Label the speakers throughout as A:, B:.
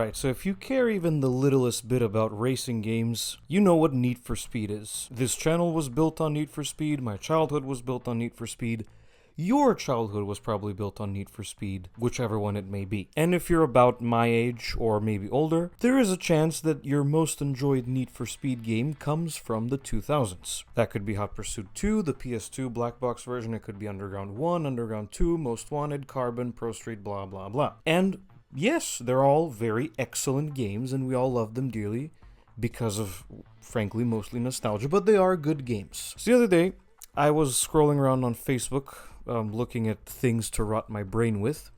A: Alright, so if you care even the littlest bit about racing games, you know what Need for Speed is. This channel was built on Need for Speed, my childhood was built on Need for Speed, your childhood was probably built on Need for Speed, whichever one it may be. And if you're about my age, or maybe older, there is a chance that your most enjoyed Need for Speed game comes from the 2000s. That could be Hot Pursuit 2, the PS2 black box version, it could be Underground 1, Underground 2, Most Wanted, Carbon, Pro Street, blah blah blah. And yes, they're all very excellent games, and we all love them dearly because of, frankly, mostly nostalgia, but they are good games. So the other day, I was scrolling around on Facebook, looking at things to rot my brain with,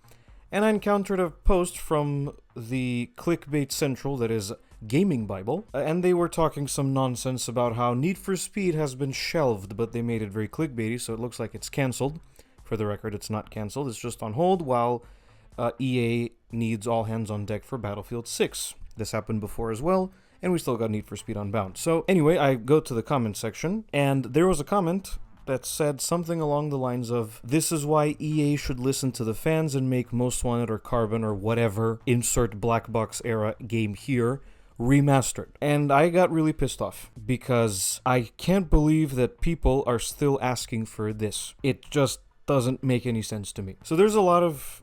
A: and I encountered a post from the Clickbait Central, that is Gaming Bible, and they were talking some nonsense about how Need for Speed has been shelved, but they made it very clickbaity, so it looks like it's cancelled. For the record, it's not cancelled, it's just on hold while EA needs all hands on deck for Battlefield 6. This happened before as well, and we still got Need for Speed Unbound. So anyway, I go to the comment section, and there was a comment that said something along the lines of, "This is why EA should listen to the fans and make Most Wanted or Carbon or whatever, insert black box era game here, remastered." And I got really pissed off, because I can't believe that people are still asking for this. It just doesn't make any sense to me. So there's a lot of,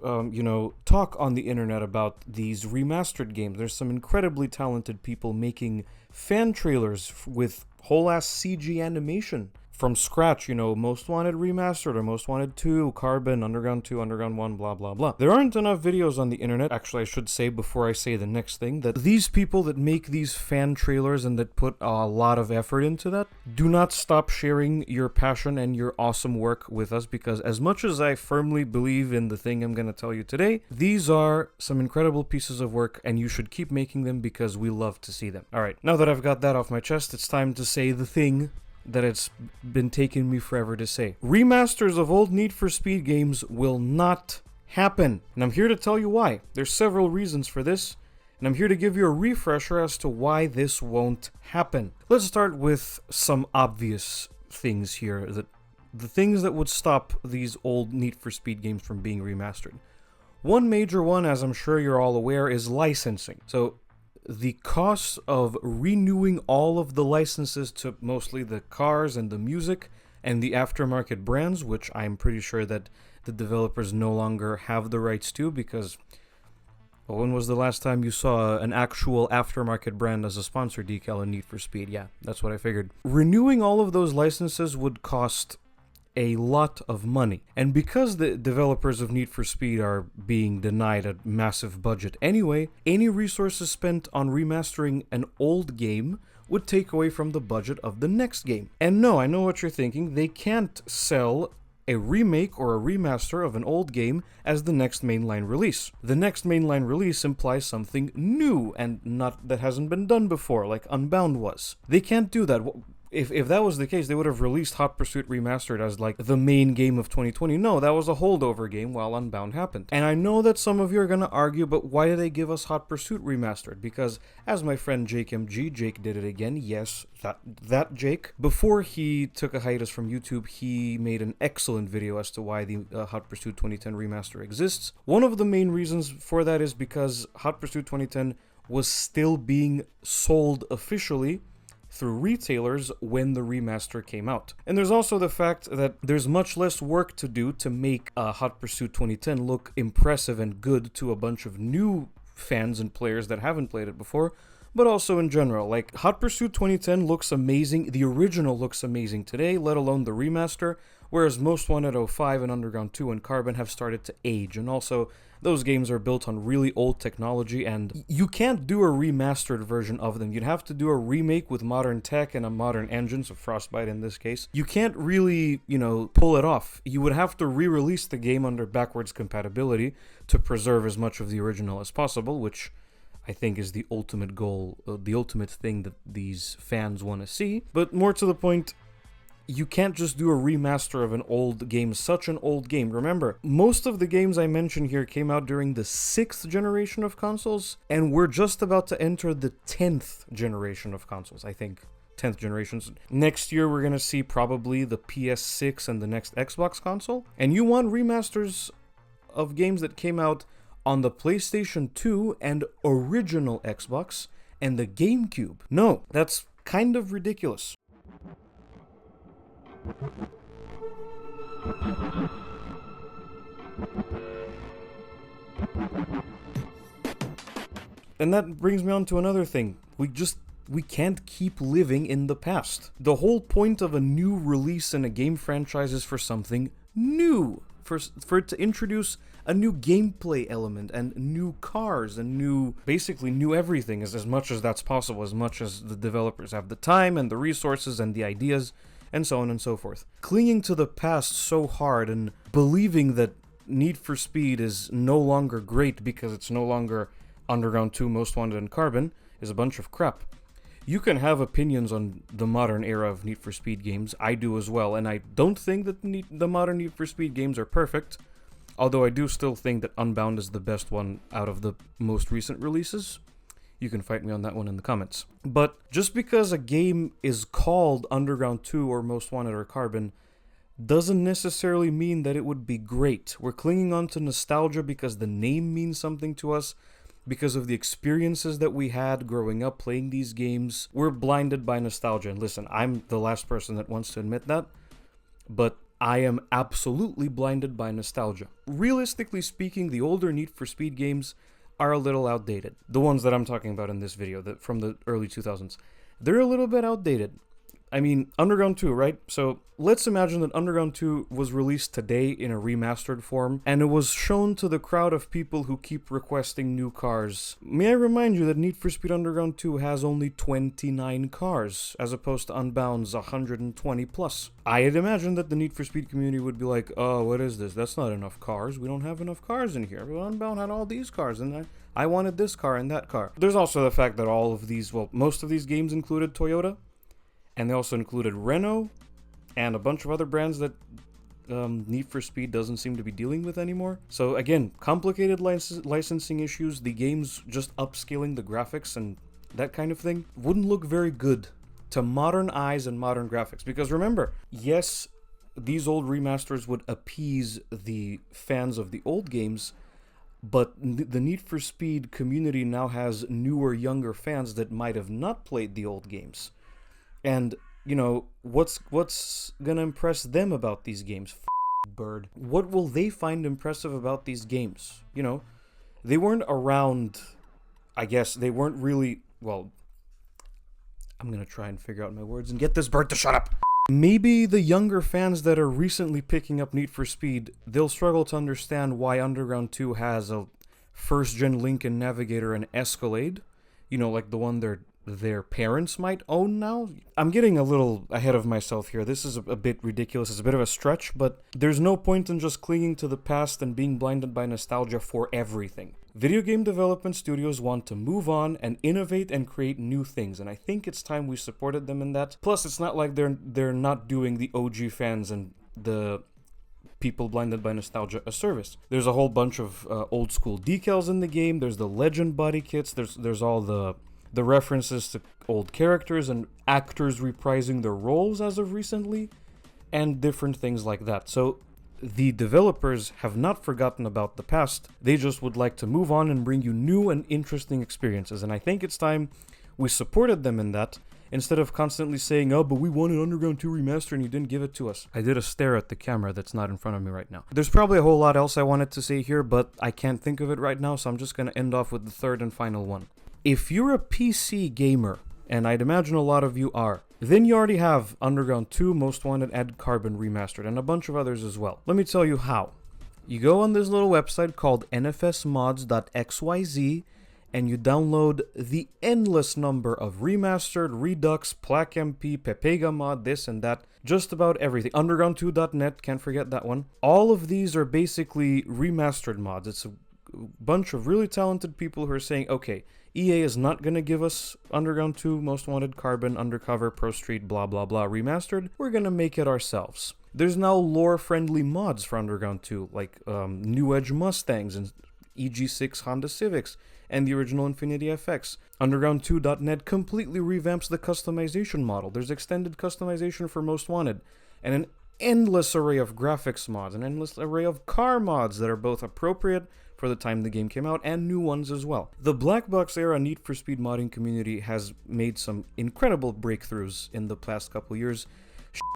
A: talk on the internet about these remastered games. There's some incredibly talented people making fan trailers with whole-ass CG animation from scratch, Most Wanted Remastered, or Most Wanted 2, Carbon, Underground 2, Underground 1, blah, blah, blah. There aren't enough videos on the internet, actually I should say before I say the next thing, that these people that make these fan trailers and that put a lot of effort into that, do not stop sharing your passion and your awesome work with us, because as much as I firmly believe in the thing I'm going to tell you today, these are some incredible pieces of work, and you should keep making them because we love to see them. Alright, now that I've got that off my chest, it's time to say the thing that it's been taking me forever to say. Remasters of old Need for Speed games will not happen. And I'm here to tell you why. There's several reasons for this, and I'm here to give you a refresher as to why this won't happen. Let's start with some obvious things here, the things that would stop these old Need for Speed games from being remastered. One major one, as I'm sure you're all aware, is licensing. So the cost of renewing all of the licenses to mostly the cars and the music and the aftermarket brands, which I'm pretty sure that the developers no longer have the rights to, because when was the last time you saw an actual aftermarket brand as a sponsor decal in Need for Speed? Yeah, that's what I figured. Renewing all of those licenses would cost a lot of money. And because the developers of Need for Speed are being denied a massive budget anyway, any resources spent on remastering an old game would take away from the budget of the next game. And no, I know what you're thinking, they can't sell a remake or a remaster of an old game as the next mainline release. The next mainline release implies something new and not that hasn't been done before, like Unbound was. They can't do that. If that was the case, they would have released Hot Pursuit Remastered as like the main game of 2020. No, that was a holdover game while Unbound happened. And I know that some of you are going to argue, but why did they give us Hot Pursuit Remastered? Because, as my friend Jake MG, Jake did it again, yes, that Jake, before he took a hiatus from YouTube, he made an excellent video as to why the Hot Pursuit 2010 Remaster exists. One of the main reasons for that is because Hot Pursuit 2010 was still being sold officially through retailers when the remaster came out. And there's also the fact that there's much less work to do to make Hot Pursuit 2010 look impressive and good to a bunch of new fans and players that haven't played it before, but also in general. Like, Hot Pursuit 2010 looks amazing, the original looks amazing today, let alone the remaster, whereas Most Wanted 05 and Underground 2 and Carbon have started to age, and also those games are built on really old technology, and you can't do a remastered version of them. You'd have to do a remake with modern tech and a modern engine, so Frostbite in this case. You can't really, pull it off. You would have to re-release the game under backwards compatibility to preserve as much of the original as possible, which I think is the ultimate goal, the ultimate thing that these fans want to see. But more to the point, you can't just do a remaster of an old game, such an old game. Remember, most of the games I mentioned here came out during the 6th generation of consoles, and we're just about to enter the 10th generation of consoles, I think. 10th generations. Next year, we're going to see probably the PS6 and the next Xbox console. And you want remasters of games that came out on the PlayStation 2 and original Xbox and the GameCube. No, that's kind of ridiculous. And that brings me on to another thing. We can't keep living in the past. The whole point of a new release in a game franchise is for something new. For it to introduce a new gameplay element and new cars and basically new everything as much as that's possible, as much as the developers have the time and the resources and the ideas and so on and so forth. Clinging to the past so hard and believing that Need for Speed is no longer great because it's no longer Underground 2, Most Wanted, and Carbon is a bunch of crap. You can have opinions on the modern era of Need for Speed games. I do as well, and I don't think that the modern Need for Speed games are perfect, although I do still think that Unbound is the best one out of the most recent releases. You can fight me on that one in the comments. But just because a game is called Underground 2 or Most Wanted or Carbon doesn't necessarily mean that it would be great. We're clinging on to nostalgia because the name means something to us, because of the experiences that we had growing up playing these games. We're blinded by nostalgia. And listen, I'm the last person that wants to admit that, but I am absolutely blinded by nostalgia. Realistically speaking, the older Need for Speed games are a little outdated. The ones that I'm talking about in this video, from the early 2000s, they're a little bit outdated. I mean, Underground 2, right? So let's imagine that Underground 2 was released today in a remastered form, and it was shown to the crowd of people who keep requesting new cars. May I remind you that Need for Speed Underground 2 has only 29 cars, as opposed to Unbound's 120 plus. I had imagined that the Need for Speed community would be like, oh, what is this? That's not enough cars. We don't have enough cars in here. Well, Unbound had all these cars, and I wanted this car and that car. There's also the fact that most of these games included Toyota, and they also included Renault and a bunch of other brands that Need for Speed doesn't seem to be dealing with anymore. So again, complicated licensing issues, the game's just upscaling the graphics and that kind of thing wouldn't look very good to modern eyes and modern graphics. Because remember, yes, these old remasters would appease the fans of the old games, but the Need for Speed community now has newer, younger fans that might have not played the old games. And, you know, what's gonna impress them about these games? Bird. What will they find impressive about these games? You know, they weren't around, I guess, they weren't really, well, I'm gonna try and figure out my words and get this bird to shut up. Maybe the younger fans that are recently picking up Need for Speed, they'll struggle to understand why Underground 2 has a first-gen Lincoln Navigator and Escalade, you know, like the one their parents might own now. I'm getting a little ahead of myself here. This is a bit ridiculous. It's a bit of a stretch, but there's no point in just clinging to the past and being blinded by nostalgia for everything. Video game development studios want to move on and innovate and create new things, and I think it's time we supported them in that. Plus, it's not like they're not doing the OG fans and the people blinded by nostalgia a service. There's a whole bunch of old school decals in the game. There's the Legend body kits. There's all the references to old characters and actors reprising their roles as of recently, and different things like that. So the developers have not forgotten about the past. They just would like to move on and bring you new and interesting experiences. And I think it's time we supported them in that, instead of constantly saying, oh, but we wanted Underground 2 Remaster and you didn't give it to us. I did a stare at the camera that's not in front of me right now. There's probably a whole lot else I wanted to say here, but I can't think of it right now, so I'm just going to end off with the third and final one. If you're a PC gamer, and I'd imagine a lot of you are, then you already have Underground 2, Most Wanted, and Carbon Remastered, and a bunch of others as well. Let me tell you how. You go on this little website called nfsmods.xyz, and you download the endless number of remastered, Redux, PlaqueMP, Pepega mod, this and that, just about everything. Underground2.net, can't forget that one. All of these are basically remastered mods. It's a bunch of really talented people who are saying, okay, EA is not going to give us Underground 2, Most Wanted, Carbon, Undercover, Pro Street, blah blah blah remastered. We're going to make it ourselves. There's now lore-friendly mods for Underground 2, like New Edge Mustangs and EG6 Honda Civics, and the original Infiniti FX. Underground2.net completely revamps the customization model. There's extended customization for Most Wanted, and an endless array of graphics mods, an endless array of car mods that are both appropriate for the time the game came out, and new ones as well. The Black Box era Need for Speed modding community has made some incredible breakthroughs in the past couple years.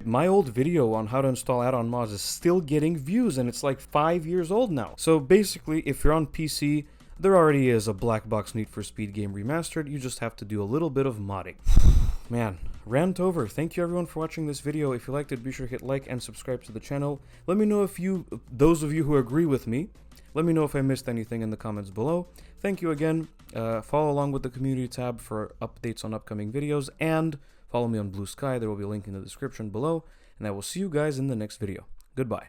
A: My old video on how to install add-on mods is still getting views, and it's like 5 years old now. So basically, if you're on PC, there already is a Black Box Need for Speed game remastered, you just have to do a little bit of modding. Man, rant over. Thank you everyone for watching this video. If you liked it, be sure to hit like and subscribe to the channel. Let me know if those of you who agree with me, let me know if I missed anything in the comments below. Thank you again. Follow along with the community tab for updates on upcoming videos, and follow me on Blue Sky. There will be a link in the description below, and I will see you guys in the next video. Goodbye.